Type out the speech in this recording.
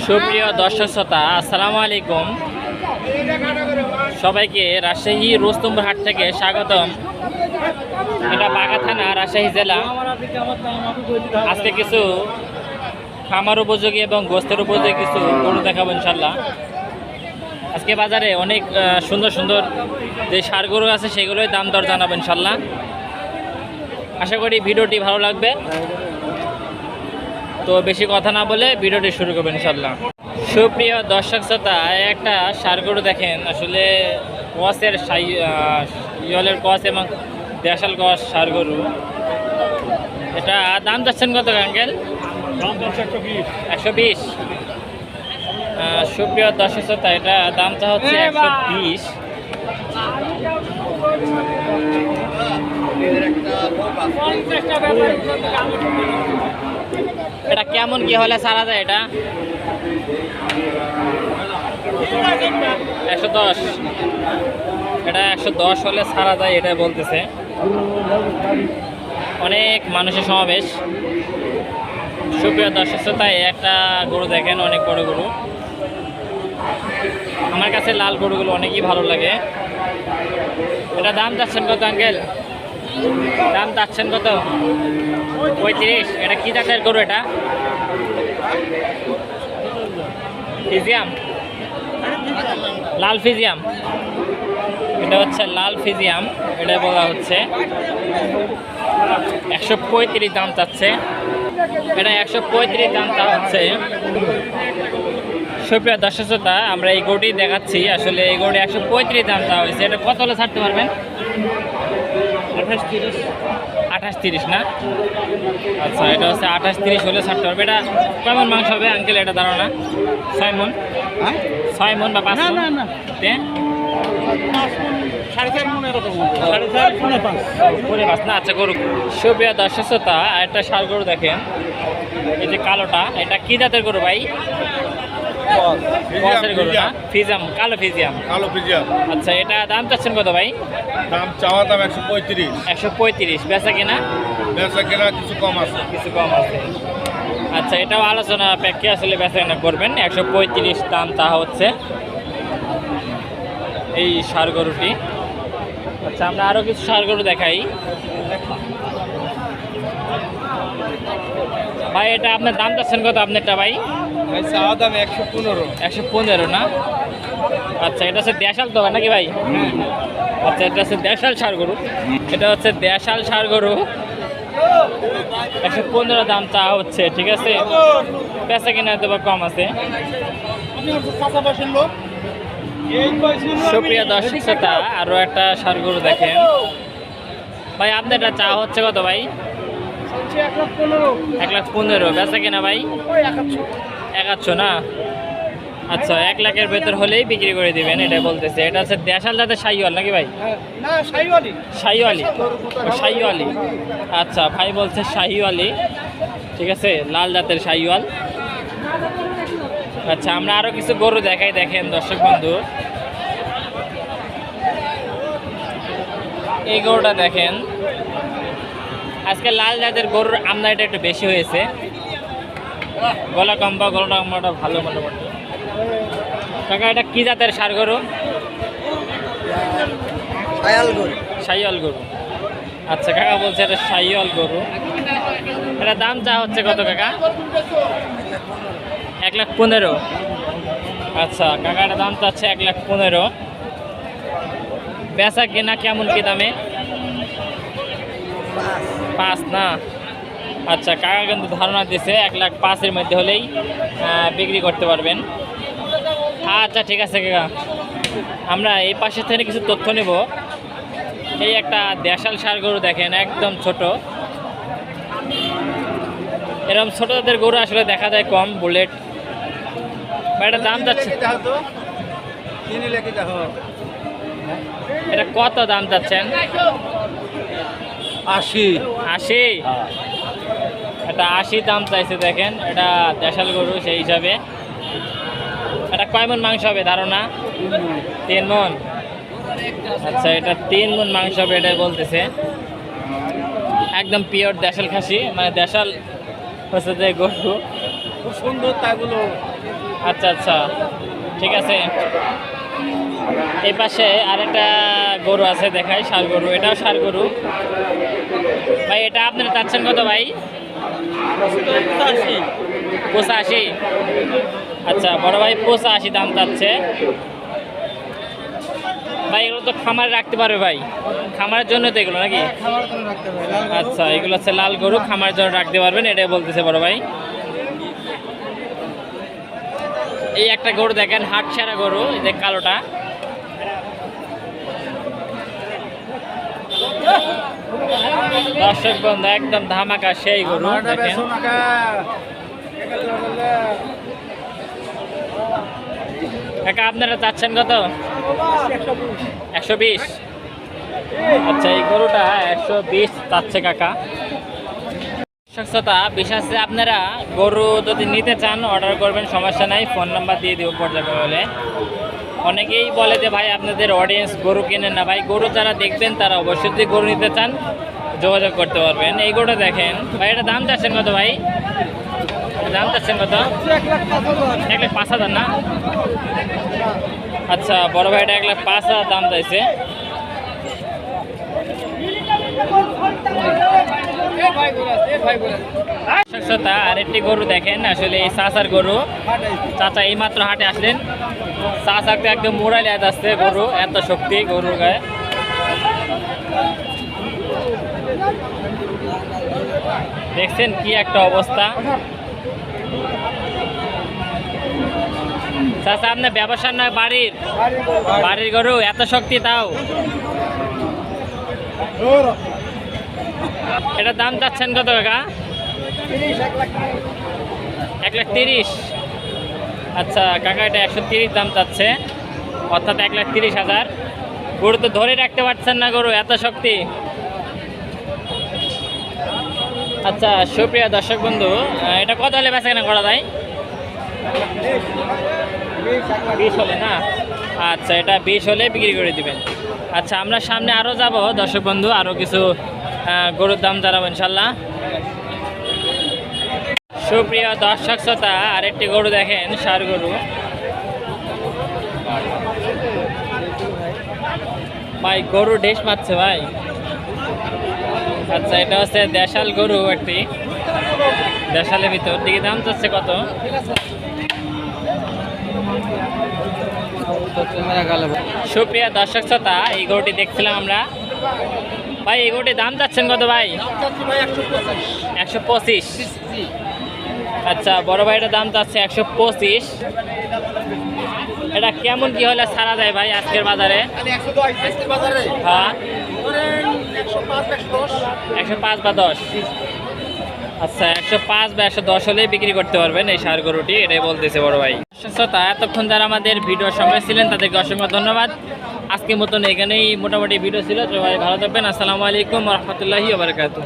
সুপ্রিয় দর্শক শ্রোতা, আসসালামু আলাইকুম। সবাইকে রাজশাহী রোস্তমপুর হাট থেকে স্বাগতম। এটা বাঘা থানা, রাজশাহী জেলা। আজকে কিছু খামার উপযোগী এবং গোস্তের উপযোগী কিছু গরু দেখাবো ইনশাল্লাহ। আজকে বাজারে অনেক সুন্দর সুন্দর যে ষাঁড় গরু আছে সেগুলোই দাম দর জানাবো ইনশাল্লাহ। আশা করি ভিডিওটি ভালো লাগবে। তো বেশি কথা না বলে ভিডিওটি শুরু করবেন ইনশাল্লাহ। সুপ্রিয় দর্শক শ্রোতা, একটা ষাঁড় গরু দেখেন, আসলে কসের ইয়লের কস এবং দেশাল কস ষাঁড় গরু। এটা দাম যাচ্ছেন কত আঙ্কেল? 120। সুপ্রিয় দর্শক শ্রোতা, এটা দামটা হচ্ছে 120। এটা কেমন কি হলে ছাড়া যায়? এটা 110। এটা 110 হলে ছাড়া যায়, এটা বলতেছে। অনেক মানুষের সমাবেশ। সুপ্রিয় দর্শক শ্রোতা, একটা গরু দেখেন, অনেক বড় গরু। আমার কাছে লাল গরুগুলো অনেকই ভালো লাগে। এটা দাম যাচ্ছেন কত আঙ্কেল? দাম চাচ্ছেন কত? 35। এটা কি জাতের গরু? এটা ফিজিয়াম, লাল ফিজিয়াম। এটা হচ্ছে লাল ফিজিয়াম, এটা বলা হচ্ছে। 135 দাম চাচ্ছে। এটা 135 দাম চা হচ্ছে। সুপ্রিয় দর্শক শ্রোতা, আমরা এই গরুটি দেখাচ্ছি। আসলে এই গরুটি 135 দাম চা হয়েছে। এটা কত হলে ছাড়তে পারবেন? 28-30 না? আচ্ছা, এটা হচ্ছে 28-30 হলে ছাড়তে পারবে। এটা কেমন মাংস হবে আঙ্কেল? এটা ধারণা 6 মণ, 6 মণ বা 5 মণ? আচ্ছা, গরু। সুপ্রিয় দর্শক শ্রোতা, একটা ষাঁড় গরু দেখেন, এই যে কালোটা। এটা কি জাতের গরু ভাই? গরু না? ফিজিয়াম, কালো ফিজিয়াম। আচ্ছা, এটা দাম চাচ্ছেন কত ভাই? দাম চাওয়া দাম 135। 135। বেচা কিনা? কিছু কম আছে। আচ্ছা, এটাও আলোচনা প্যাকে আসলে বেচা কিনা করবেন। 135 দাম চা হচ্ছে এই ষাঁড় গরুটি। আচ্ছা, আমরা আরো কিছু ষাঁড় গরু দেখাই ভাই। এটা আপনার দাম চাচ্ছেন কত আপনারটা ভাই? চাওয়া দাম 115। 115 না? আচ্ছা, এটা হচ্ছে দেশাল তো নাকি ভাই? আচ্ছা, এটা হচ্ছে দেশাল ষাঁড় গরু। এটা হচ্ছে দেশাল ষাঁড় গরু। 115 দাম চা হচ্ছে। ঠিক আছে, বেচা কিনা তো কম আছে। সুপ্রিয় দর্শক শ্রোতা, আরো একটা ষাঁড় গরু দেখেন ভাই। আপনার এটা চা হচ্ছে কত ভাই? 1,15,000। বেচা কিনা ভাই 1,000 না? আচ্ছা, 1 লাখের ভেতর হলেই বিক্রি করে দিবেন, এটা বলতেছে। এটা হচ্ছে দেশাল জাতের শাহিওয়াল নাকি ভাই? শাহিওয়ালি। আচ্ছা, ভাই বলছে শাহিওয়ালি। ঠিক আছে, লাল জাতের শাহিওয়াল। আচ্ছা, আমরা আরো কিছু গরু দেখাই। দেখেন দর্শক বন্ধু, এই গরুটা দেখেন। আজকে লাল জাতের গরুর আমদানিটা একটু বেশি হয়েছে। গলাটা কম্পাটা ভালো মোটামুটি। কাকা, এটা কি জাতের ষাঁড় গরু? শাহিওয়াল গরু। আচ্ছা, কাকা বলছে এটা শাহিওয়াল গরু। এটা দাম চা হচ্ছে কত কাকা? 1,15,000। আচ্ছা, কাকা এটা দাম চাচ্ছে 1,15,000। বেচা কেনা কেমন কি দামে? 5 না? আচ্ছা, কাকা কিন্তু ধারণা দিচ্ছে 1,05,000-এর মধ্যে হলেই বিক্রি করতে পারবেন। আচ্ছা, ঠিক আছে কাকা, আমরা এই পাশে থেকে কিছু তথ্য নেব। এই একটা দেশাল ষাঁড় গরু দেখেন, একদম ছোট। এরকম ছোট জাতের গরু আসলে দেখা যায় কম। বুলেট বা এটা দাম যাচ্ছে, এটা কত দাম যাচ্ছেন? 80। এটা 80 দাম চাইছে। দেখেন, এটা দেশাল গরু, সেই হিসাবে এটা কয় মণ মাংস হবে ধারণা? 3 মণ। আচ্ছা, এটা 3 মণ মাংস হবে, এটাই বলতেছে। একদম পিওর দেশাল খাসি, মানে দেশাল হচ্ছে যে গরু। খুব সুন্দর তাগুলো। আচ্ছা আচ্ছা, ঠিক আছে। এই পাশে আরেকটা গরু আছে, দেখাই, ষাঁড় গরু। এটাও ষাঁড় গরু ভাই। এটা আপনারা চাচ্ছেন কত ভাই? 85। আচ্ছা বড় ভাই 85 দাম চাচ্ছে ভাই। এগুলো তো খামারে রাখতে পারবে ভাই, খামারের জন্য তো এগুলো নাকি? আচ্ছা, এগুলো হচ্ছে লাল গরু, খামারের জন্য রাখতে পারবেন, এটাই বলতেছে বড় ভাই। এই একটা গরু দেখেন, হাট সেরা গরু, এই যে কালোটা। দর্শক বন্ধু একদম ধামাকা সেই গরু দেখেন। কাকা আপনারা চাচ্ছেন কত? 120। আচ্ছা, এই গরুটা 120 চাচ্ছে কাকা। স্বচ্ছতা বিশ্বাস, আপনারা গরু যদি নিতে চান অর্ডার করবেন, সমস্যা নাই, ফোন নাম্বার দিয়ে দিব পর্যায়ে বলে। অনেকেই বলে যে ভাই আপনাদের অডিয়েন্স গরু কেনেন না। ভাই গরু যারা দেখবেন তারা অবশ্যই যদি গরু নিতে চান যোগাযোগ করতে পারবেন। এই গরুটা দেখেন ভাই, এটা দাম চাচ্ছেন কত ভাই? দাম চাচ্ছেন কত? 1,05,000 না? আচ্ছা বড় ভাই, এটা 1,05,000 দাম চাইছে। স্বচ্ছতা আরেকটি গরু দেখেন, আসলে এই চাচার গরু। চাচা এই মাত্র হাটে আসলেন, চাচাকে একদম মোড়াইলে আসছে গরু, এত শক্তি গরুর গায়ে। দেখছেন কি একটা অবস্থা। চাচা আপনার ব্যবসার না বাড়ির? বাড়ির গরু, এত শক্তি তাও। এটার দাম চাচ্ছেন কত কাকা? 1,30,000। আচ্ছা কাকা, এটা 130 দাম চাচ্ছে, অর্থাৎ 1,30,000। গরু তো ধরে রাখতে পারছেন না, গরু এত শক্তি। আচ্ছা সুপ্রিয় দর্শক বন্ধু, এটা কত হলে বেচা কেনা করা যায়? 20 হলে না? আচ্ছা, এটা 20 হলে বিক্রি করে দিবেন। আচ্ছা, আমরা সামনে আরও যাব দর্শক বন্ধু, আরও কিছু গরুর দাম জানাবো ইনশাল্লাহ। সুপ্রিয় দর্শক শ্রোতা, আরেকটি গরু দেখেন, ষাঁড় গরু ভাই। গরু ঢেস মারছে ভাই। আচ্ছা, এটা হচ্ছে দেশাল গরু, একটি দেশালের ভিতর দিকে। দাম চাচ্ছে কত? সুপ্রিয়া দর্শক শ্রোতা, এই গরুটি দেখছিলাম আমরা ভাই। এই গরুটির দাম চাচ্ছেন কত ভাই? 125। আচ্ছা বড় ভাইটার দাম চাচ্ছে 125। এটা কেমন কি হলে ছাড়া যায় ভাই আজকের বাজারে? হ্যাঁ, 105 বা 10। আচ্ছা, 105 বা 110 হলে বিক্রি করতে পারবেন এই ষাঁড় গরুটি, এটাই বলতেছে বড় ভাই। শ্রোতা, এতক্ষণ যারা আমাদের ভিডিওর সঙ্গে ছিলেন তাদেরকে অসংখ্য ধন্যবাদ। আজকের মতন এখানেই মোটামুটি ভিডিও ছিল। সবাই ভালো থাকবেন। আসসালামু আলাইকুম ওয়া রাহমাতুল্লাহি ওয়া বারাকাতুহু।